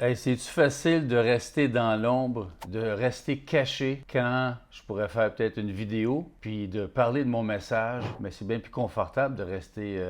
Hey, c'est-tu facile de rester dans l'ombre, de rester caché quand je pourrais faire peut-être une vidéo, puis de parler de mon message, mais c'est bien plus confortable de rester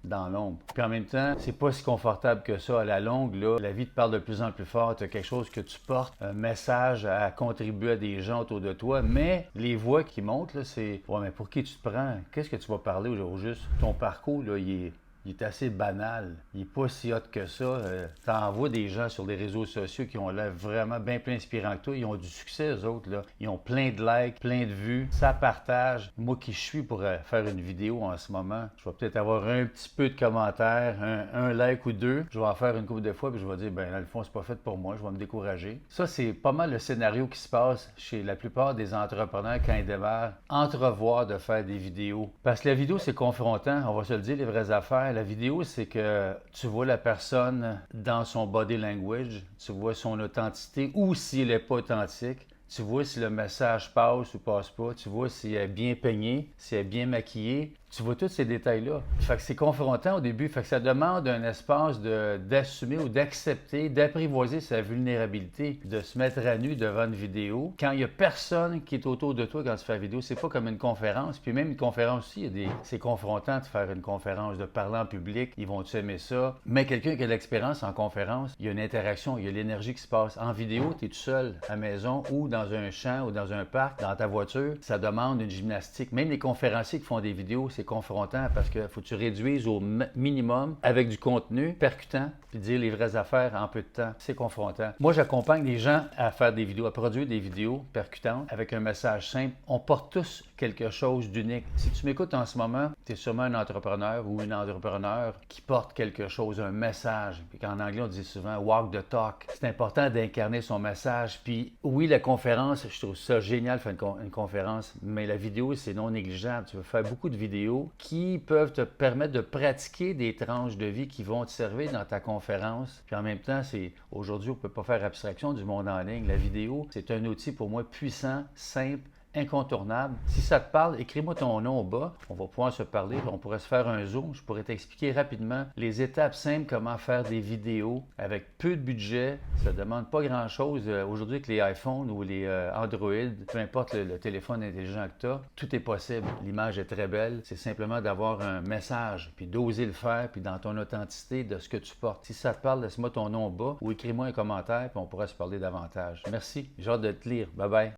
dans l'ombre. Puis en même temps, c'est pas si confortable que ça. À la longue, là, la vie te parle de plus en plus fort. Tu as quelque chose que tu portes, un message à contribuer à des gens autour de toi, mais les voix qui montent, là, c'est ouais, mais pour qui tu te prends? Qu'est-ce que tu vas parler au juste? Ton parcours, là, il est assez banal. Il n'est pas si hot que ça. Tu envoies des gens sur les réseaux sociaux qui ont l'air vraiment bien plus inspirants que toi. Ils ont du succès, eux autres. Là. Ils ont plein de likes, plein de vues. Ça partage. Moi qui je suis pour faire une vidéo en ce moment, je vais peut-être avoir un petit peu de commentaires, un like ou deux. Je vais en faire une couple de fois, puis je vais dire, ben dans le fond, c'est pas fait pour moi. Je vais me décourager. Ça, c'est pas mal le scénario qui se passe chez la plupart des entrepreneurs quand ils démarrent. Entrevoir de faire des vidéos. Parce que la vidéo, c'est confrontant. On va se le dire, les vraies affaires. La vidéo, c'est que tu vois la personne dans son body language, tu vois son authenticité ou s'il n'est pas authentique. Tu vois si le message passe ou passe pas. Tu vois s'il est bien peigné, s'il est bien maquillé. Tu vois tous ces détails-là. Fait que c'est confrontant au début. Fait que ça demande un espace d'assumer ou d'accepter, d'apprivoiser sa vulnérabilité, de se mettre à nu devant une vidéo. Quand il n'y a personne qui est autour de toi quand tu fais la vidéo, c'est pas comme une conférence. Puis même une conférence aussi, c'est confrontant de faire une conférence, de parler en public. Ils vont-tu aimer ça? Mais quelqu'un qui a de l'expérience en conférence, il y a une interaction, il y a l'énergie qui se passe. En vidéo, tu es tout seul à la maison ou dans un champ ou dans un parc, dans ta voiture. Ça demande une gymnastique. Même les conférenciers qui font des vidéos, c'est confrontant parce qu'il faut que tu réduises au minimum avec du contenu percutant puis dire les vraies affaires en peu de temps. C'est confrontant. Moi, j'accompagne les gens à faire des vidéos, à produire des vidéos percutantes avec un message simple. On porte tous quelque chose d'unique. Si tu m'écoutes en ce moment, tu es sûrement un entrepreneur ou une entrepreneur qui porte quelque chose, un message. Puis en anglais, on dit souvent walk the talk. C'est important d'incarner son message. Puis oui, la conférence, je trouve ça génial de faire une conférence, mais la vidéo, c'est non négligeable. Tu veux faire beaucoup de vidéos qui peuvent te permettre de pratiquer des tranches de vie qui vont te servir dans ta conférence. Puis en même temps, aujourd'hui, on ne peut pas faire abstraction du monde en ligne. La vidéo, c'est un outil pour moi puissant, simple, incontournable. Si ça te parle, écris-moi ton nom au bas. On va pouvoir se parler. On pourrait se faire un zoom. Je pourrais t'expliquer rapidement les étapes simples, comment faire des vidéos avec peu de budget. Ça ne demande pas grand-chose. Aujourd'hui, avec les iPhones ou les Android, peu importe le téléphone intelligent que tu as, tout est possible. L'image est très belle. C'est simplement d'avoir un message, puis d'oser le faire, puis dans ton authenticité de ce que tu portes. Si ça te parle, laisse-moi ton nom au bas ou écris-moi un commentaire, puis on pourra se parler davantage. Merci. J'ai hâte de te lire. Bye bye.